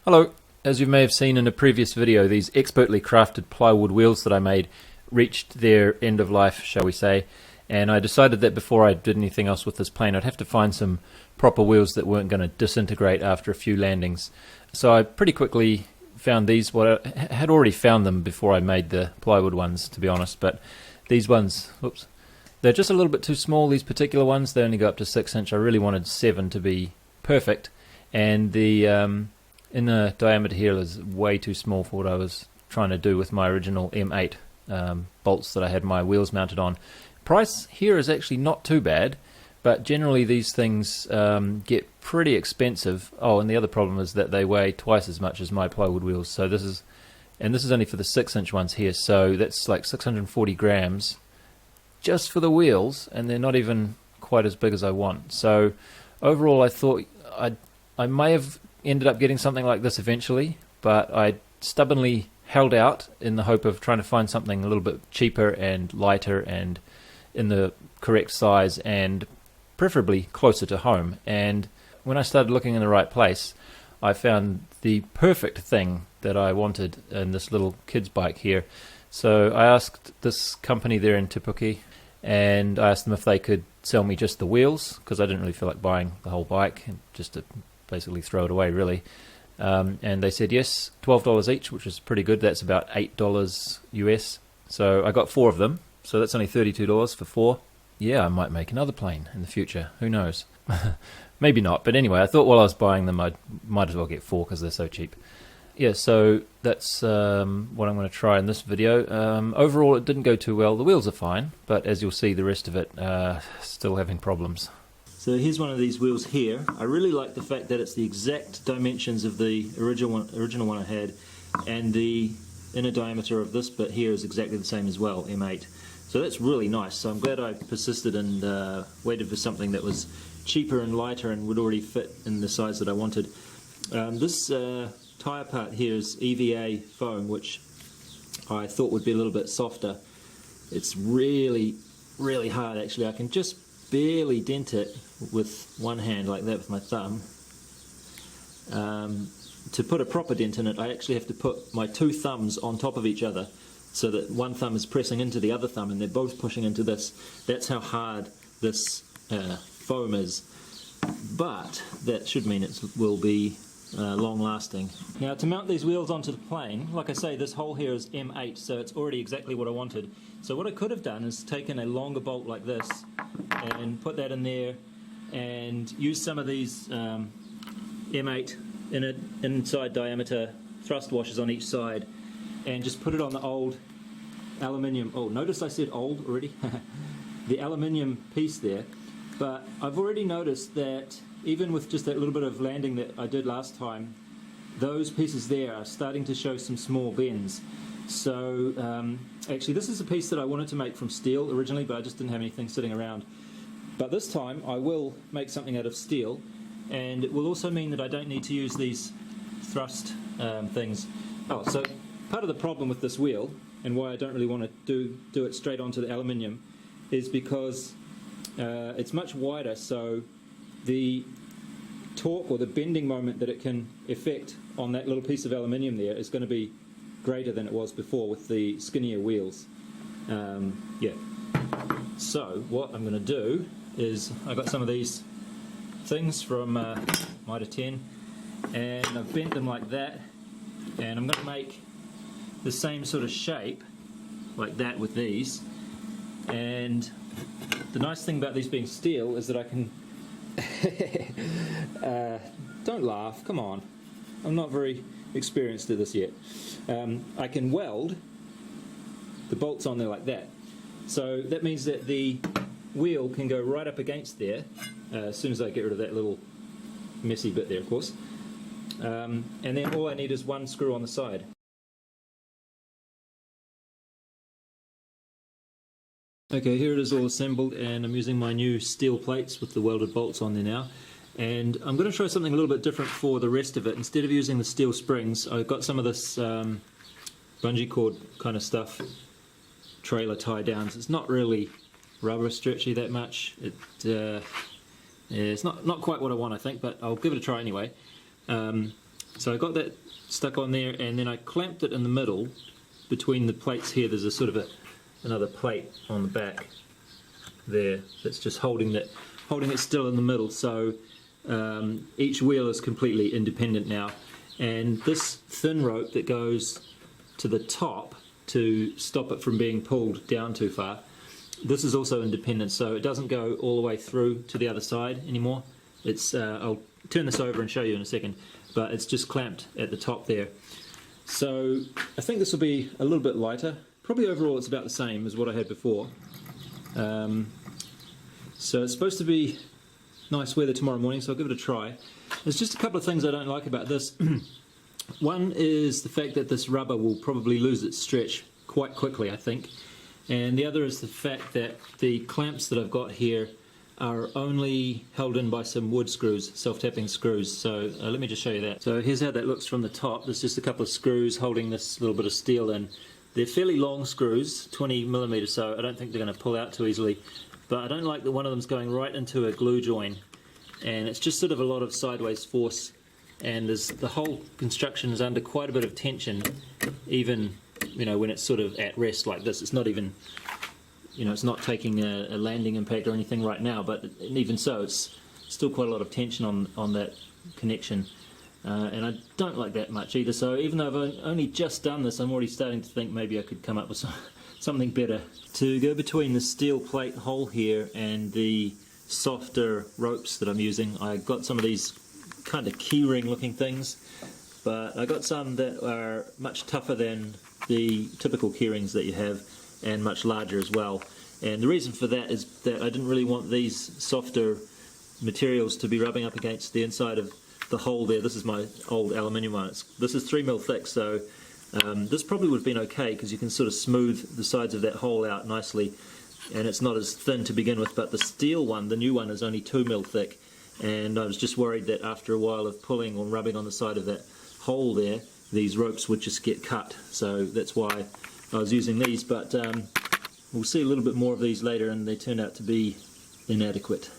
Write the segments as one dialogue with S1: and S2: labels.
S1: Hello, as you may have seen in a previous video, these expertly crafted plywood wheels that I made reached their end of life, shall we say, and I decided that before I did anything else with this plane I'd have to find some proper wheels that weren't going to disintegrate after a few landings. So I pretty quickly found these. Well, I had already found them before I made the plywood ones, to be honest, but these ones, oops, they're just a little bit too small. These particular ones, they only go up to 6 inch. I really wanted 7 to be perfect, and the inner diameter here is way too small for what I was trying to do with my original M8 bolts that I had my wheels mounted on. Price here is actually not too bad, but generally these things get pretty expensive. Oh, and the other problem is that they weigh twice as much as my plywood wheels. So this is only for the 6 inch ones here, so that's like 640 grams just for the wheels, and they're not even quite as big as I want. So overall I thought I may have ended up getting something like this eventually, but I stubbornly held out in the hope of trying to find something a little bit cheaper and lighter and in the correct size and preferably closer to home. And when I started looking in the right place, I found the perfect thing that I wanted in this little kid's bike here. So I asked this company there in Te, and I asked them if they could sell me just the wheels, because I didn't really feel like buying the whole bike, just to basically throw it away really. And they said yes, $12 each, which is pretty good. That's about $8 US. So I got 4 of them, so that's only $32 for 4. Yeah, I might make another plane in the future, who knows. Maybe not, but anyway, I thought while I was buying them I might as well get 4 because they're so cheap. Yeah, so that's what I'm going to try in this video. Overall it didn't go too well. The wheels are fine, but as you'll see the rest of it still having problems. So here's one of these wheels here. I really like the fact that it's the exact dimensions of the original one I had, and the inner diameter of this bit here is exactly the same as well, M8. So that's really nice. So I'm glad I persisted and waited for something that was cheaper and lighter and would already fit in the size that I wanted. This tyre part here is EVA foam, which I thought would be a little bit softer. It's really, really hard actually. I can just barely dent it with one hand like that with my thumb. To put a proper dent in it, I actually have to put my 2 thumbs on top of each other so that one thumb is pressing into the other thumb and they're both pushing into this. That's how hard this foam is, but that should mean it will be long lasting. Now to mount these wheels onto the plane, like I say, this hole here is M8, so it's already exactly what I wanted. So what I could have done is taken a longer bolt like this and put that in there and use some of these M8 inside diameter thrust washers on each side and just put it on the old aluminium, oh notice I said old already, the aluminium piece there. But I've already noticed that even with just that little bit of landing that I did last time, those pieces there are starting to show some small bends. So actually this is a piece that I wanted to make from steel originally, but I just didn't have anything sitting around. But this time I will make something out of steel, and it will also mean that I don't need to use these thrust things. Oh, so part of the problem with this wheel, and why I don't really want to do it straight onto the aluminium, is because it's much wider, so the torque or the bending moment that it can effect on that little piece of aluminium there is going to be greater than it was before with the skinnier wheels. Yeah. So what I'm going to do is I got some of these things from Mitre 10, and I've bent them like that, and I'm going to make the same sort of shape like that with these. And the nice thing about these being steel is that I can don't laugh, come on, I'm not very experienced at this yet. I can weld the bolts on there like that, so that means that the wheel can go right up against there as soon as I get rid of that little messy bit there, of course, and then all I need is one screw on the side. Okay, here it is all assembled, and I'm using my new steel plates with the welded bolts on there now. And I'm going to try something a little bit different for the rest of it. Instead of using the steel springs, I've got some of this bungee cord kind of stuff, trailer tie downs. It's not really rubber stretchy that much. It's not quite what I want, I think, but I'll give it a try anyway. So I got that stuck on there, and then I clamped it in the middle between the plates here. There's a sort of another plate on the back there that's just holding it still in the middle. So each wheel is completely independent now, and this thin rope that goes to the top to stop it from being pulled down too far, this is also independent, so it doesn't go all the way through to the other side anymore. It's I'll turn this over and show you in a second, but it's just clamped at the top there. So I think this will be a little bit lighter. Probably overall it's about the same as what I had before. So it's supposed to be nice weather tomorrow morning, so I'll give it a try. There's just a couple of things I don't like about this. One is the fact that this rubber will probably lose its stretch quite quickly, I think. And the other is the fact that the clamps that I've got here are only held in by some wood screws, self-tapping screws. So let me just show you that. So here's how that looks from the top. There's just a couple of screws holding this little bit of steel in. They're fairly long screws, 20mm, so I don't think they're going to pull out too easily. But I don't like that one of them's going right into a glue joint, and it's just sort of a lot of sideways force, and the whole construction is under quite a bit of tension, even when it's sort of at rest like this. It's not even, it's not taking a landing impact or anything right now, but even so, it's still quite a lot of tension on that connection, and I don't like that much either. So even though I've only just done this, I'm already starting to think maybe I could come up with something better to go between the steel plate hole here and the softer ropes that I'm using. I got some of these kind of keyring looking things, but I got some that are much tougher than the typical keyrings that you have, and much larger as well. And the reason for that is that I didn't really want these softer materials to be rubbing up against the inside of the hole there. This is my old aluminium one. This is 3mm thick, so this probably would have been okay because you can sort of smooth the sides of that hole out nicely, and it's not as thin to begin with. But the steel one, the new one, is only 2mm thick, and I was just worried that after a while of pulling or rubbing on the side of that hole there, these ropes would just get cut. So that's why I was using these, but we'll see a little bit more of these later, and they turn out to be inadequate.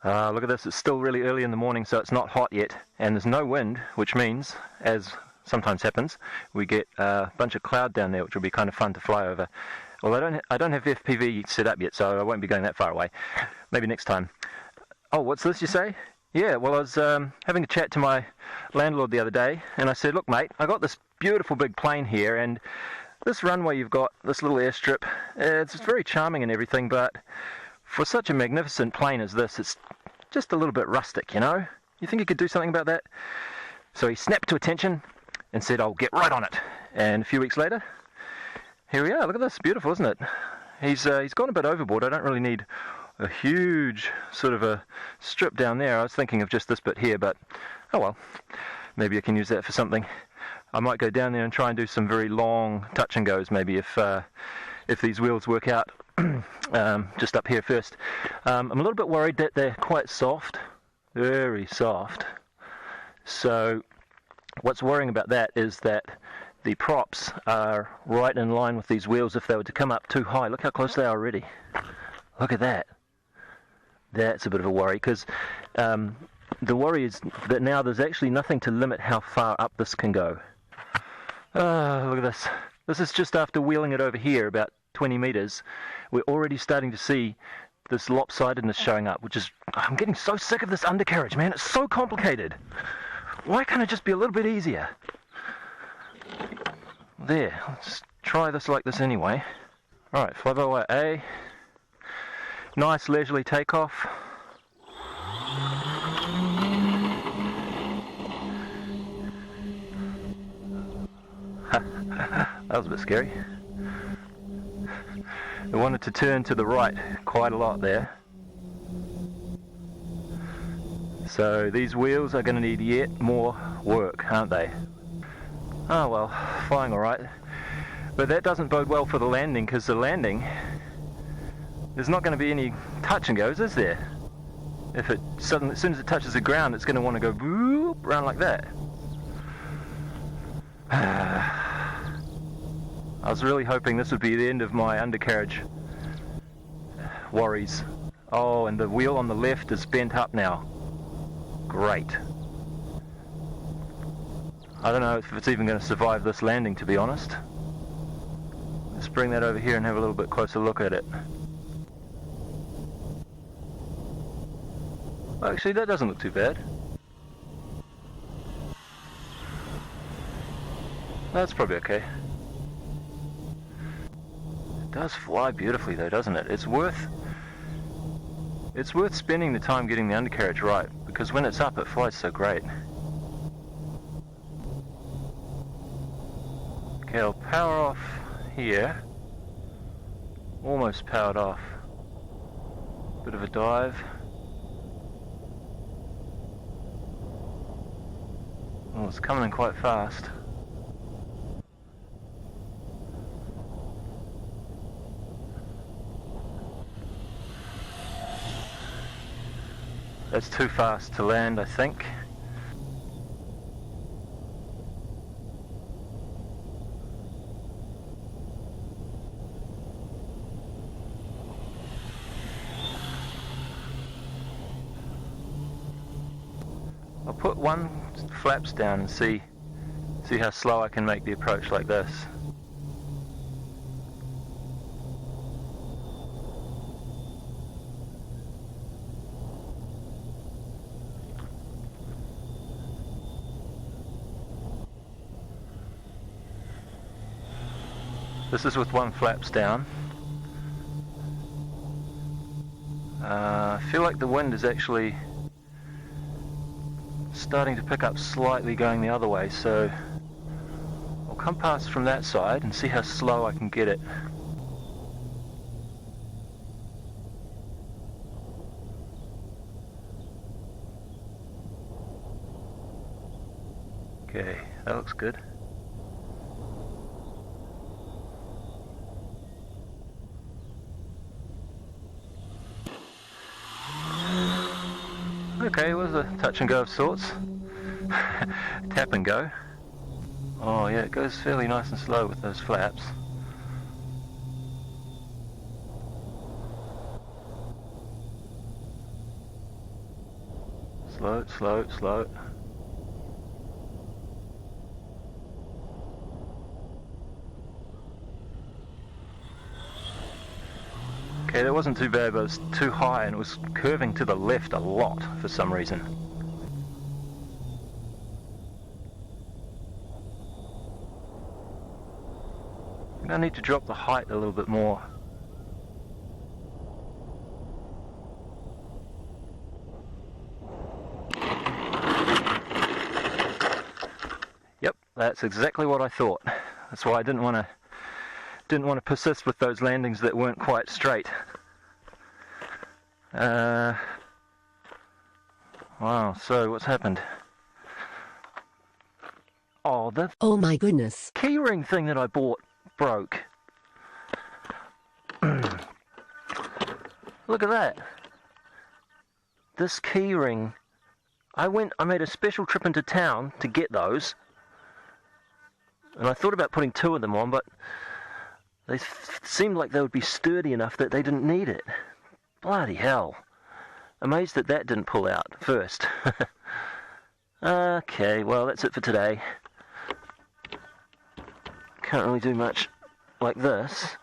S1: Look at this, it's still really early in the morning, so it's not hot yet, and there's no wind, which means, as sometimes happens, we get a bunch of cloud down there, which will be kind of fun to fly over. Well, I don't have FPV set up yet, so I won't be going that far away. Maybe next time. Oh, what's this, you say? Yeah, well, I was having a chat to my landlord the other day, and I said, look mate, I got this beautiful big plane here, and this runway you've got, this little airstrip, it's very charming and everything, but for such a magnificent plane as this, it's just a little bit rustic, You think you could do something about that? So he snapped to attention and said, I'll get right on it. And a few weeks later, here we are. Look at this, beautiful, isn't it? He's gone a bit overboard. I don't really need a huge sort of a strip down there. I was thinking of just this bit here, but oh well, maybe I can use that for something. I might go down there and try and do some very long touch and goes, maybe if these wheels work out. Just up here first. I'm a little bit worried that they're quite soft, very soft. So what's worrying about that is that the props are right in line with these wheels if they were to come up too high. Look how close they are already. Look at that. That's a bit of a worry, because the worry is that now there's actually nothing to limit how far up this can go. Look at this. This is just after wheeling it over here about 20 meters. We're already starting to see this lopsidedness showing up, which is, I'm getting so sick of this undercarriage, man. It's so complicated. Why can't it just be a little bit easier? There, let's try this like this anyway. Alright, flyby A. Nice leisurely takeoff. That was a bit scary. I wanted to turn to the right quite a lot there. So these wheels are going to need yet more work, aren't they? Oh well, flying alright. But that doesn't bode well for the landing, because the landing, there's not going to be any touch and goes, is there? If it suddenly, as soon as it touches the ground, it's going to want to go whoop, around like that. I was really hoping this would be the end of my undercarriage worries. Oh, and the wheel on the left is bent up now. Great. I don't know if it's even going to survive this landing, to be honest. Let's bring that over here and have a little bit closer look at it. Actually, that doesn't look too bad. That's probably okay. It does fly beautifully though, doesn't it? It's worth spending the time getting the undercarriage right, because when it's up it flies so great. Okay, I'll power off here. Almost powered off. Bit of a dive. Oh, it's coming in quite fast. That's too fast to land, I think. I'll put one flaps down and see how slow I can make the approach like this. This is with one flaps down. I feel like the wind is actually starting to pick up slightly going the other way, so I'll come past from that side and see how slow I can get it. Okay, that looks good. Okay, it was a touch and go of sorts. Tap and go. Oh yeah, it goes fairly nice and slow with those flaps. Slow, slow, slow. Okay, that wasn't too bad, but it was too high and it was curving to the left a lot for some reason. I think I need to drop the height a little bit more. Yep, that's exactly what I thought. That's why I didn't want to persist with those landings that weren't quite straight. Wow, so what's happened? Oh my goodness. Keyring thing that I bought broke. Look at that. This keyring, I made a special trip into town to get those, and I thought about putting 2 of them on, but they seemed like they would be sturdy enough that they didn't need it. Bloody hell. Amazed that didn't pull out first. Okay, well that's it for today. Can't really do much like this.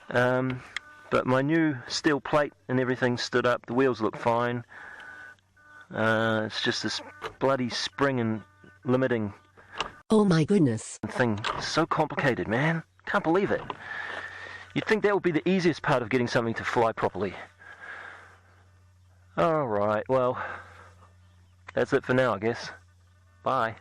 S1: But my new steel plate and everything stood up. The wheels look fine. It's just this bloody spring and limiting. Oh my goodness. Thing. So complicated, man. Can't believe it. You'd think that would be the easiest part of getting something to fly properly. Alright, well, that's it for now, I guess. Bye.